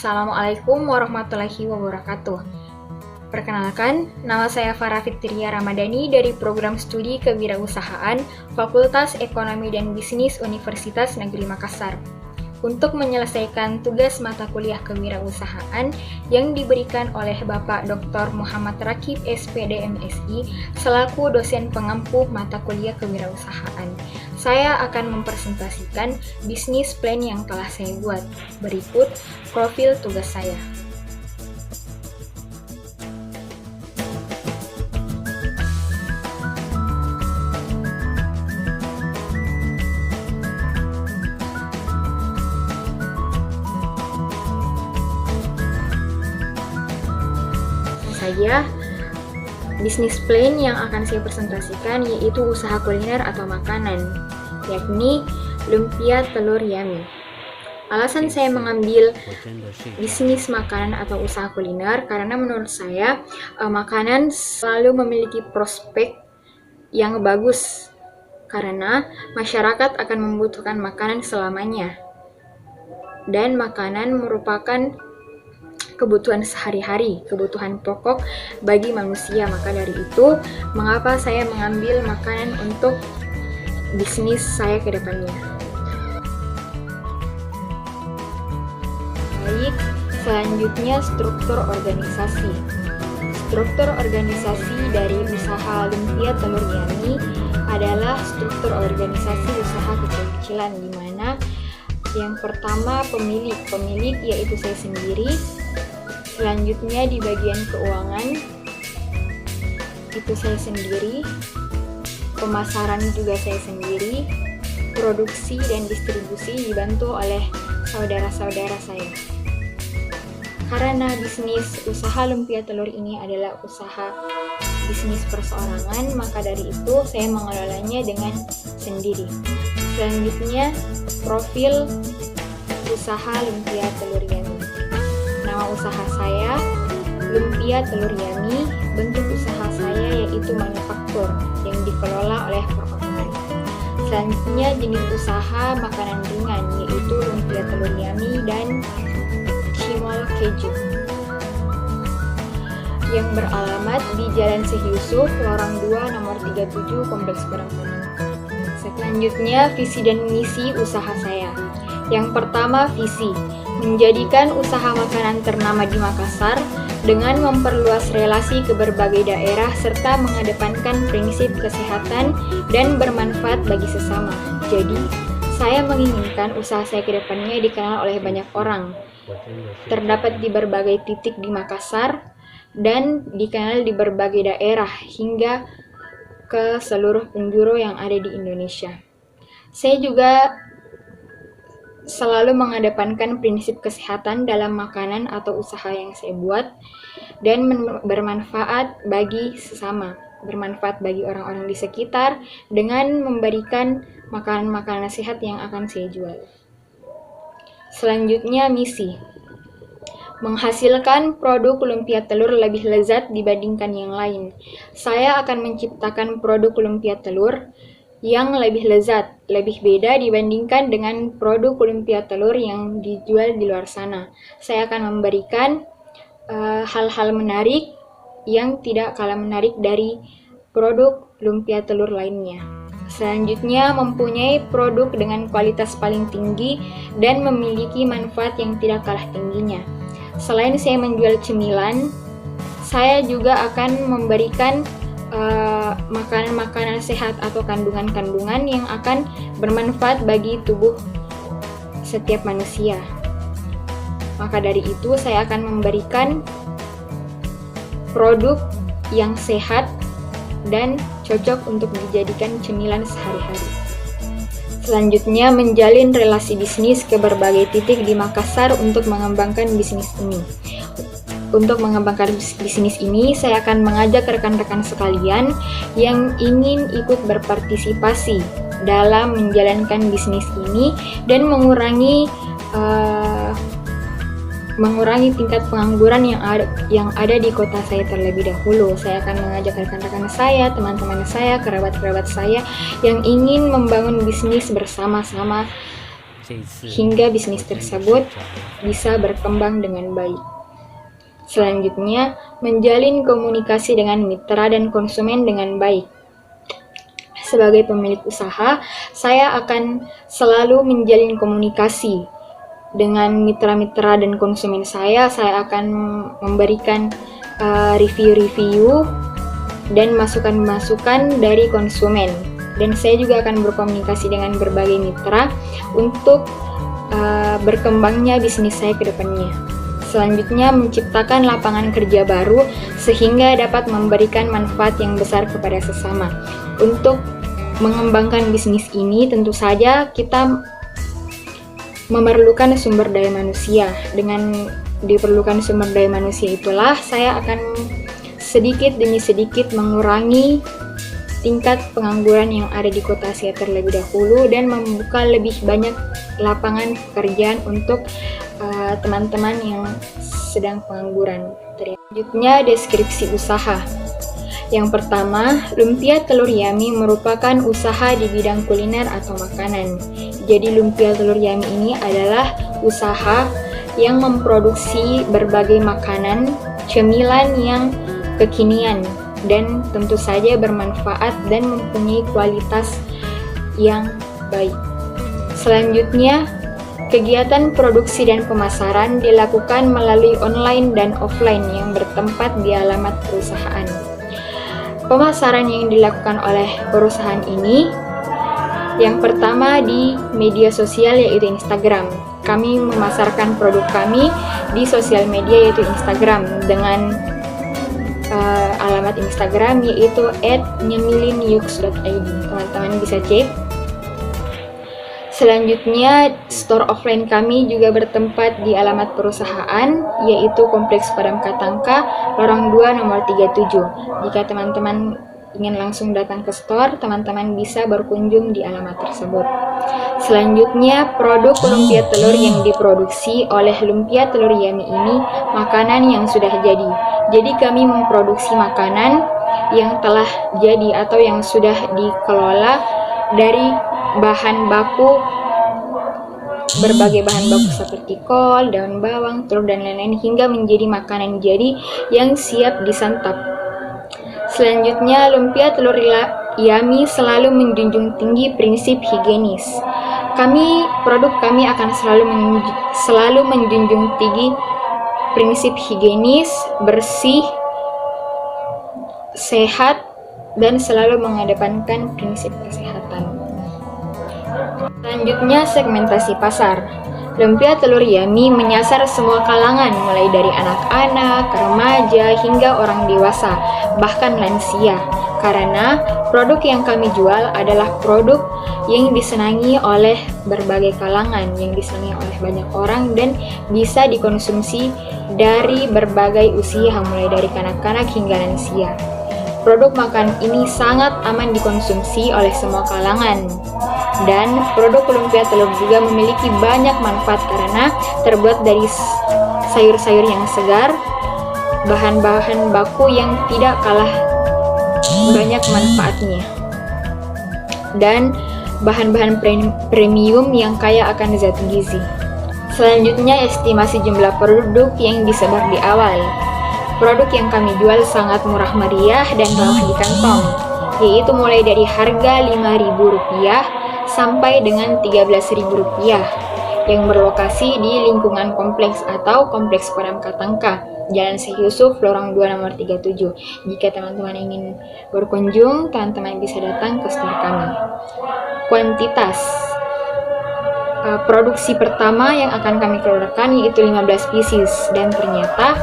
Assalamualaikum warahmatullahi wabarakatuh. Perkenalkan, nama saya Farah Fitria Ramadhani dari Program Studi Kewirausahaan Fakultas Ekonomi dan Bisnis Universitas Negeri Makassar. Untuk menyelesaikan tugas mata kuliah kewirausahaan yang diberikan oleh Bapak Dr. Muhammad Rakib SPD MSI selaku dosen pengampu mata kuliah kewirausahaan, saya akan mempresentasikan bisnis plan yang telah saya buat. Berikut profil tugas saya. Saja bisnis plan yang akan saya presentasikan yaitu usaha kuliner atau makanan, yakni lumpia telur yummy. Alasan saya mengambil bisnis makanan atau usaha kuliner karena menurut saya makanan selalu memiliki prospek yang bagus karena masyarakat akan membutuhkan makanan selamanya dan makanan merupakan kebutuhan sehari-hari, kebutuhan pokok bagi manusia. Maka dari itu, mengapa saya mengambil makanan untuk bisnis saya ke depannya. Baik, selanjutnya struktur organisasi. Struktur organisasi dari usaha lumpia telur yummy adalah struktur organisasi usaha kecil-kecilan, di mana yang pertama pemilik yaitu saya sendiri. Selanjutnya di bagian keuangan itu saya sendiri, pemasaran juga saya sendiri, produksi dan distribusi dibantu oleh saudara-saudara saya. Karena bisnis usaha lumpia telur ini adalah usaha bisnis perseorangan, maka dari itu saya mengelolanya dengan sendiri. Selanjutnya profil usaha lumpia telur yummy. Nama usaha saya Lumpia Telur Yummy. Bentuk usaha saya yaitu manufaktur yang dikelola oleh perorangan. Selanjutnya jenis usaha makanan ringan yaitu lumpia telur yummy dan cimol keju yang beralamat di Jalan Syekh Yusuf, Lorong 2, nomor 37, Kompleks Barangkali. Selanjutnya visi dan misi usaha saya. Yang pertama, visi menjadikan usaha makanan ternama di Makassar dengan memperluas relasi ke berbagai daerah serta mengedepankan prinsip kesehatan dan bermanfaat bagi sesama. Jadi, saya menginginkan usaha saya ke depannya dikenal oleh banyak orang, terdapat di berbagai titik di Makassar dan dikenal di berbagai daerah hingga ke seluruh penjuru yang ada di Indonesia. Saya juga selalu mengedepankan prinsip kesehatan dalam makanan atau usaha yang saya buat dan bermanfaat bagi sesama, bermanfaat bagi orang-orang di sekitar dengan memberikan makanan-makanan sehat yang akan saya jual. Selanjutnya misi. Menghasilkan produk lumpia telur lebih lezat dibandingkan yang lain. Saya akan menciptakan produk lumpia telur yang lebih lezat, lebih beda dibandingkan dengan produk lumpia telur yang dijual di luar sana. Saya akan memberikan hal-hal menarik yang tidak kalah menarik dari produk lumpia telur lainnya. Selanjutnya, mempunyai produk dengan kualitas paling tinggi dan memiliki manfaat yang tidak kalah tingginya. Selain saya menjual cemilan, saya juga akan memberikan makanan-makanan sehat atau kandungan-kandungan yang akan bermanfaat bagi tubuh setiap manusia. Maka dari itu saya akan memberikan produk yang sehat dan cocok untuk dijadikan cemilan sehari-hari. Selanjutnya, menjalin relasi bisnis ke berbagai titik di Makassar untuk mengembangkan bisnis ini. Untuk mengembangkan bisnis ini, saya akan mengajak rekan-rekan sekalian yang ingin ikut berpartisipasi dalam menjalankan bisnis ini dan mengurangi tingkat pengangguran yang ada di kota saya terlebih dahulu. Saya akan mengajak rekan-rekan saya, teman-teman saya, kerabat-kerabat saya yang ingin membangun bisnis bersama-sama hingga bisnis tersebut bisa berkembang dengan baik. Selanjutnya, menjalin komunikasi dengan mitra dan konsumen dengan baik. Sebagai pemilik usaha, saya akan selalu menjalin komunikasi dengan mitra-mitra dan konsumen saya. Saya akan memberikan review-review dan masukan-masukan dari konsumen. Dan saya juga akan berkomunikasi dengan berbagai mitra untuk berkembangnya bisnis saya ke depannya. Selanjutnya, menciptakan lapangan kerja baru sehingga dapat memberikan manfaat yang besar kepada sesama. Untuk mengembangkan bisnis ini, tentu saja kita memerlukan sumber daya manusia. Dengan diperlukan sumber daya manusia itulah saya akan sedikit demi sedikit mengurangi tingkat pengangguran yang ada di kota saya terlebih dahulu dan membuka lebih banyak lapangan pekerjaan untuk teman-teman yang sedang pengangguran. Selanjutnya, deskripsi usaha. Yang pertama, lumpia telur yummy merupakan usaha di bidang kuliner atau makanan. Jadi lumpia telur yummy ini adalah usaha yang memproduksi berbagai makanan, cemilan yang kekinian dan tentu saja bermanfaat dan mempunyai kualitas yang baik. Selanjutnya, kegiatan produksi dan pemasaran dilakukan melalui online dan offline yang bertempat di alamat perusahaan. Pemasaran yang dilakukan oleh perusahaan ini, yang pertama di media sosial yaitu Instagram. Kami memasarkan produk kami di sosial media yaitu Instagram dengan alamat Instagram yaitu @nyemilinyux.id. Teman-teman bisa cek. Selanjutnya, store offline kami juga bertempat di alamat perusahaan, yaitu Kompleks Padam Katangka, Lorong 2 nomor 37. Jika teman-teman ingin langsung datang ke store, teman-teman bisa berkunjung di alamat tersebut. Selanjutnya, produk lumpia telur yang diproduksi oleh Lumpia Telur Yummy ini makanan yang sudah jadi. Jadi kami memproduksi makanan yang telah jadi atau yang sudah dikelola dari bahan baku, berbagai bahan baku seperti kol, daun bawang, telur, dan lain-lain hingga menjadi makanan jadi yang siap disantap. Selanjutnya, lumpia telur yummy selalu menjunjung tinggi prinsip higienis. Produk kami akan selalu menjunjung tinggi prinsip higienis, bersih, sehat, dan selalu mengedepankan prinsip kesehatan. Selanjutnya, segmentasi pasar. Lumpia telur yummy menyasar semua kalangan, mulai dari anak-anak, remaja, hingga orang dewasa, bahkan lansia. Karena produk yang kami jual adalah produk yang disenangi oleh berbagai kalangan, yang disenangi oleh banyak orang dan bisa dikonsumsi dari berbagai usia, mulai dari kanak-kanak hingga lansia. Produk makan ini sangat aman dikonsumsi oleh semua kalangan. Dan produk lumpia telur juga memiliki banyak manfaat karena terbuat dari sayur-sayur yang segar, bahan-bahan baku yang tidak kalah banyak manfaatnya, dan bahan-bahan premium yang kaya akan zat gizi. Selanjutnya, estimasi jumlah produk yang disebar di awal. Produk yang kami jual sangat murah meriah dan ramah di kantong, yaitu mulai dari harga Rp5.000 sampai dengan Rp13.000 yang berlokasi di lingkungan kompleks atau Kompleks Padam Katangka, Jalan Syekh Yusuf, Lorong 2 nomor 37. Jika teman-teman ingin berkunjung, teman-teman bisa datang ke store kami. Kuantitas produksi pertama yang akan kami keluarkan yaitu 15 pieces, dan ternyata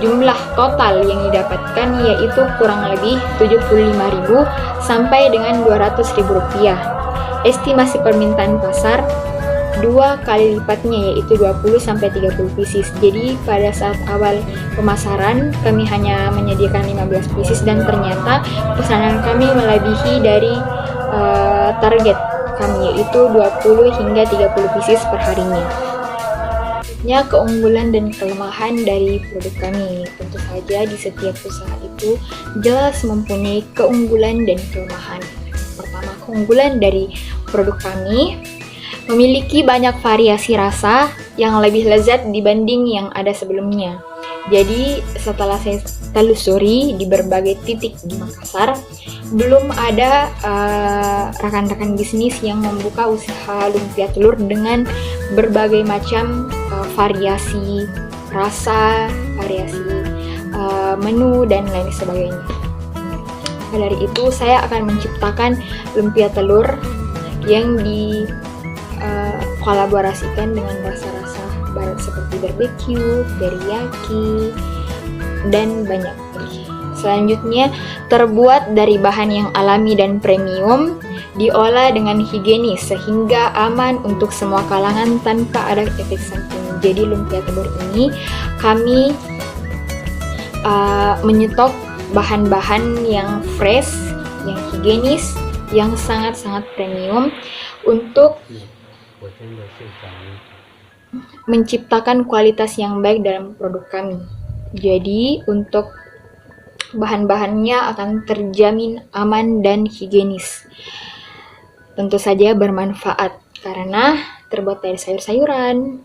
jumlah total yang didapatkan yaitu kurang lebih Rp75.000 sampai dengan Rp200.000. Estimasi permintaan pasar 2 kali lipatnya yaitu 20-30 pieces. Jadi pada saat awal pemasaran kami hanya menyediakan 15 pieces dan ternyata pesanan kami melebihi dari target kami yaitu 20 hingga 30 pieces per harinya. Keunggulan dan kelemahan dari produk kami. Tentu saja di setiap usaha itu jelas mempunyai keunggulan dan kelemahan. Pertama, keunggulan dari produk kami, Memiliki banyak variasi rasa yang lebih lezat dibanding yang ada sebelumnya. Jadi setelah saya telusuri di berbagai titik di Makassar, belum ada rekan-rekan bisnis yang membuka usaha lumpia telur dengan berbagai macam variasi rasa, variasi menu, dan lain sebagainya. Maka dari itu, saya akan menciptakan lumpia telur yang dikolaborasikan dengan rasa-rasa barat seperti barbecue, teriyaki, dan banyak lagi. Selanjutnya, terbuat dari bahan yang alami dan premium, diolah dengan higienis sehingga aman untuk semua kalangan tanpa ada efek samping. Jadi lumpia telur ini kami menyetok bahan-bahan yang fresh, yang higienis, yang sangat-sangat premium untuk menciptakan kualitas yang baik dalam produk kami. Jadi untuk bahan-bahannya akan terjamin aman dan higienis. Tentu saja bermanfaat karena terbuat dari sayur-sayuran.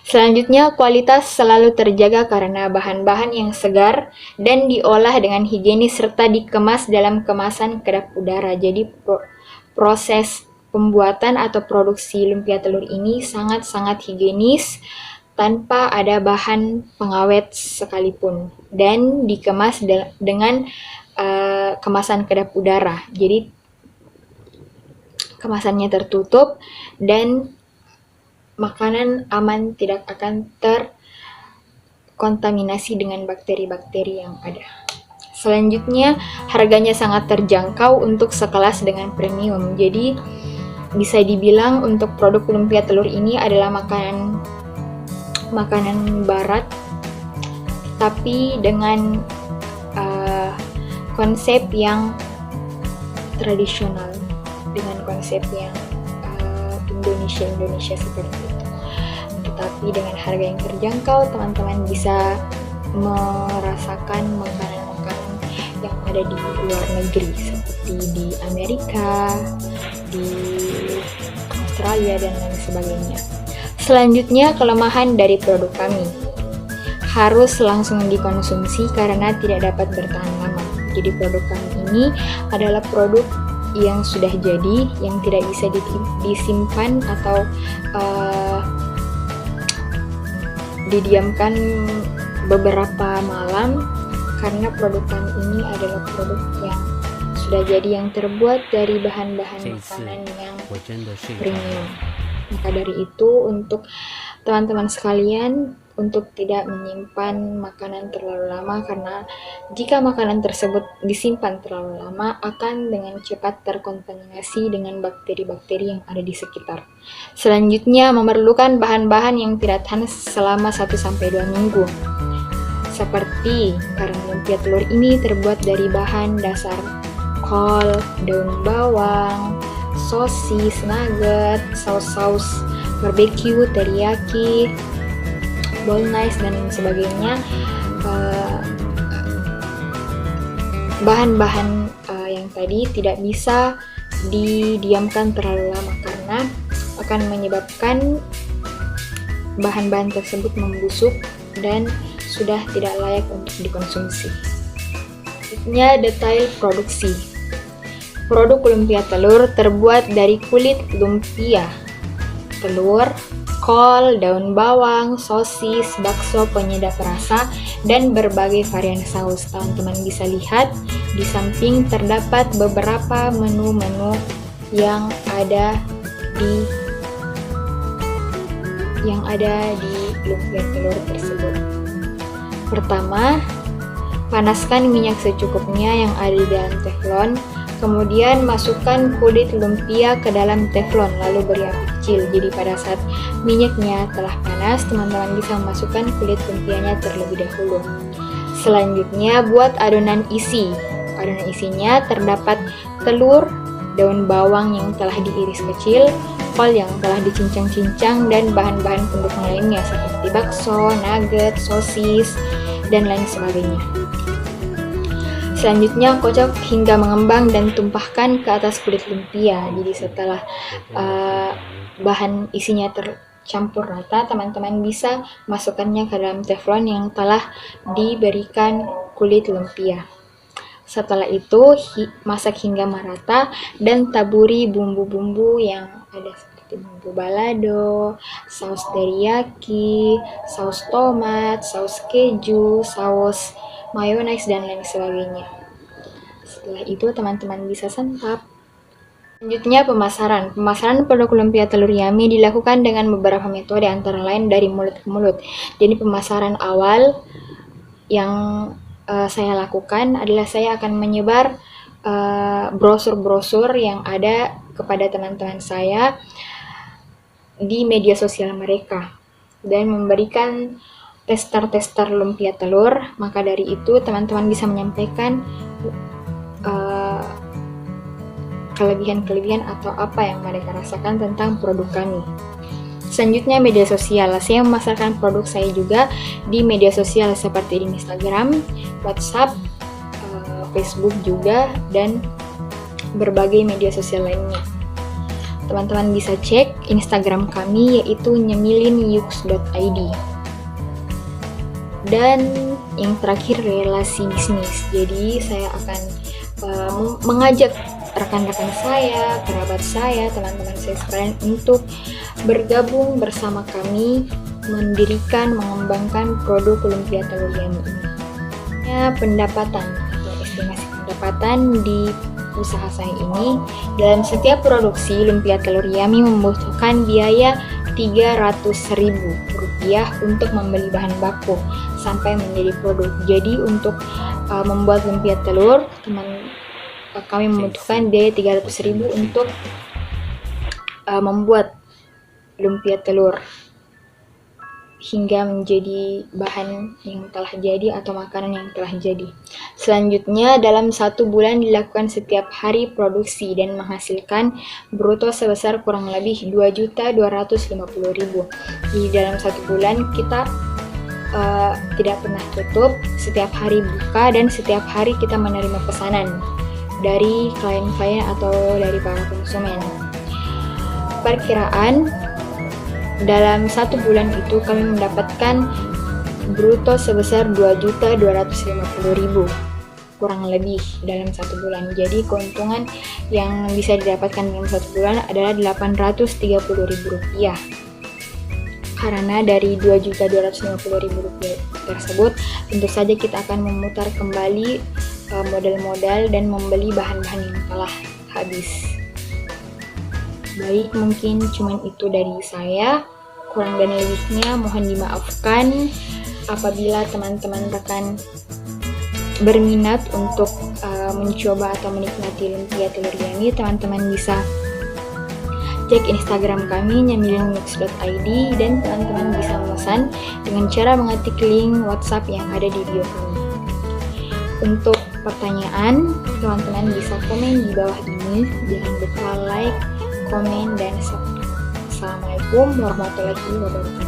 Selanjutnya, kualitas selalu terjaga karena bahan-bahan yang segar dan diolah dengan higienis serta dikemas dalam kemasan kedap udara. Jadi proses pembuatan atau produksi lumpia telur ini sangat-sangat higienis tanpa ada bahan pengawet sekalipun dan dikemas dengan kemasan kedap udara. Jadi kemasannya tertutup dan makanan aman, tidak akan terkontaminasi dengan bakteri-bakteri yang ada. Selanjutnya, harganya sangat terjangkau untuk sekelas dengan premium. Jadi bisa dibilang untuk produk lumpia telur ini adalah makanan barat, tapi dengan konsep yang tradisional, dengan konsep yang Indonesia seperti itu. Tetapi dengan harga yang terjangkau, teman-teman bisa merasakan makanan-makanan yang ada di luar negeri seperti di Amerika, di Australia, dan lain sebagainya. Selanjutnya, kelemahan dari produk kami. Harus langsung dikonsumsi karena tidak dapat bertahan lama. Jadi produk kami ini adalah produk yang sudah jadi, yang tidak bisa disimpan atau didiamkan beberapa malam, karena produk kami ini adalah produk yang sudah jadi, yang terbuat dari bahan-bahan makanan yang premium. Maka dari itu, untuk teman-teman sekalian, untuk tidak menyimpan makanan terlalu lama, karena jika makanan tersebut disimpan terlalu lama akan dengan cepat terkontaminasi dengan bakteri-bakteri yang ada di sekitar. Selanjutnya, memerlukan bahan-bahan yang tidak tahan selama 1-2 minggu. Seperti karena lumpia telur ini terbuat dari bahan dasar kol, daun bawang, sosis, nugget, saus-saus barbecue, teriyaki, bolognese, dan lain sebagainya. Bahan-bahan yang tadi tidak bisa didiamkan terlalu lama karena akan menyebabkan bahan-bahan tersebut membusuk dan sudah tidak layak untuk dikonsumsi. Selanjutnya, detail produksi. Produk lumpia telur terbuat dari kulit lumpia, telur, kol, daun bawang, sosis, bakso, penyedap rasa, dan berbagai varian saus. Teman-teman bisa lihat di samping terdapat beberapa menu-menu yang ada di lumpia telur tersebut. Pertama, panaskan minyak secukupnya yang ada di dalam teflon. Kemudian masukkan kulit lumpia ke dalam teflon, lalu beri api kecil. Jadi pada saat minyaknya telah panas, teman-teman bisa memasukkan kulit lumpianya terlebih dahulu. Selanjutnya, buat adonan isi. Adonan isinya terdapat telur, daun bawang yang telah diiris kecil, kol yang telah dicincang-cincang, dan bahan-bahan pendukung lainnya seperti bakso, nugget, sosis, dan lain sebagainya. Selanjutnya kocok hingga mengembang dan tumpahkan ke atas kulit lumpia. Jadi setelah bahan isinya tercampur rata, teman-teman bisa masukkannya ke dalam teflon yang telah diberikan kulit lumpia. Setelah itu masak hingga merata dan taburi bumbu-bumbu yang ada seperti bumbu balado, saus teriyaki, saus tomat, saus keju, saus mayones, dan lain sebagainya. Setelah itu teman-teman bisa santap. Selanjutnya pemasaran. Pemasaran produk lumpia telur yummy dilakukan dengan beberapa metode, antara lain dari mulut ke mulut. Jadi pemasaran awal yang saya lakukan adalah saya akan menyebar brosur-brosur yang ada kepada teman-teman saya di media sosial mereka dan memberikan tester-tester lumpia telur. Maka dari itu teman-teman bisa menyampaikan kelebihan-kelebihan atau apa yang mereka rasakan tentang produk kami. Selanjutnya media sosial. Saya memasarkan produk saya juga di media sosial seperti di Instagram, WhatsApp, Facebook juga, dan berbagai media sosial lainnya. Teman-teman bisa cek Instagram kami, yaitu nyemilinyux.id. Dan yang terakhir relasi bisnis. Jadi saya akan mengajak rekan-rekan saya, kerabat saya, teman-teman saya sekalian untuk bergabung bersama kami mendirikan, mengembangkan produk lumpia telur yummy ini. Pendapatan atau estimasi pendapatan di usaha saya ini, dalam setiap produksi lumpia telur yummy membutuhkan biaya Rp300.000 untuk membeli bahan baku sampai menjadi produk. Jadi untuk membuat lumpia telur, kami membutuhkan biaya Rp300.000 untuk membuat lumpia telur hingga menjadi bahan yang telah jadi atau makanan yang telah jadi. Selanjutnya, dalam 1 bulan dilakukan setiap hari produksi dan menghasilkan bruto sebesar kurang lebih Rp2.250.000. Di dalam 1 bulan kita tidak pernah tutup, setiap hari buka dan setiap hari kita menerima pesanan dari klien-klien atau dari para konsumen. Perkiraan dalam 1 bulan itu kami mendapatkan bruto sebesar Rp2.250.000 kurang lebih dalam 1 bulan. Jadi keuntungan yang bisa didapatkan dalam 1 bulan adalah Rp830.000. Karena dari Rp2.250.000 tersebut, tentu saja kita akan memutar kembali modal-modal dan membeli bahan-bahan yang telah habis. Baik, mungkin cuman itu dari saya. Kurang dan lebihnya mohon dimaafkan. Apabila teman-teman rekan berminat untuk mencoba atau menikmati lumpia telur yummy, teman-teman bisa cek Instagram kami nyemilinyux.id dan teman-teman bisa memesan dengan cara mengetik link WhatsApp yang ada di bio kami. Untuk pertanyaan, teman-teman bisa komen di bawah ini. Jangan lupa like, komen, dan subscribe. Assalamualaikum warahmatullahi wabarakatuh.